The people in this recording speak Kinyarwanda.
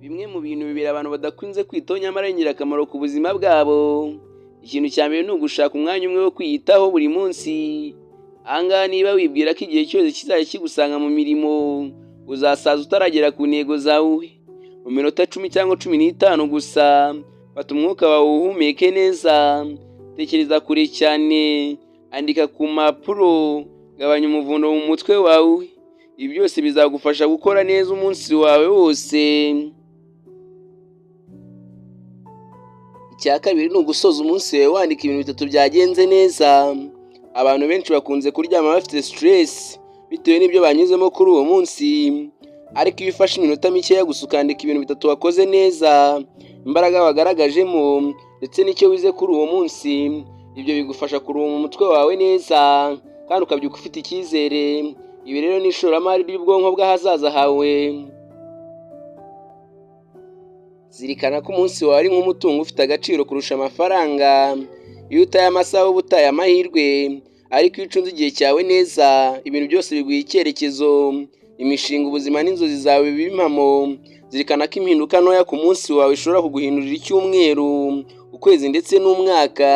Bimwe mu bintu bibiri abantu badakunze kwitaho nyamara ari ingirakamaro ku buzima bwabo. Ikintu cya mbere ni ugushaka umwanya umwe wo kwiyitaho buri munsi. Aha ngaha niba wibwira ko igihe cyose kizajya kigusanga mu mirimo, uzasaza utaragera ku ntego zawe. Mu minota 10 cyangwa 15 gusa, fata umwuka wawe uhumeke neza, tekereza kure cyane, andika ku mpapuro, gabanya umuvundo mu mutwe wawe. Ibi byose bizagufasha gukora neza umunsi wawe wose. Icya kabiri ni ugusoza umunsi wawe wandika ibintu 3 byagenze neza. Abantu benshi bakunze kuryama bafite stress bitewe n'ibyo banyuzemo kuri uwo munsi, ariko iyo ufashe iminota mikeya gusa ukandika ibintu 3 wakoze neza, imbaraga wagaragajemo ndetse n'icyo wize kuri uwo munsi, ibyo bigufasha kuruhura mu mutwe wawe neza kandi ukabyuka ufite icyizere. Ibi rero ni ishoramari ry'ubwonko bw'ahazaza hawe. Zirikana ko umunsi wawe ari nk'umutungo ufite agaciro kurusha amafaranga. Iyo utaye amasaha uba utaye amahirwe, ariko iyo ucunze igihe cyawe neza, ibintu byose biguha icyerekezo, imishinga, ubuzima n'inzozi zawe bibimamo. Zirikana ko impinduka ntoya ku munsi wawe ishobora kuguhindurira icyumweru, ukwezi ndetse n'umwaka.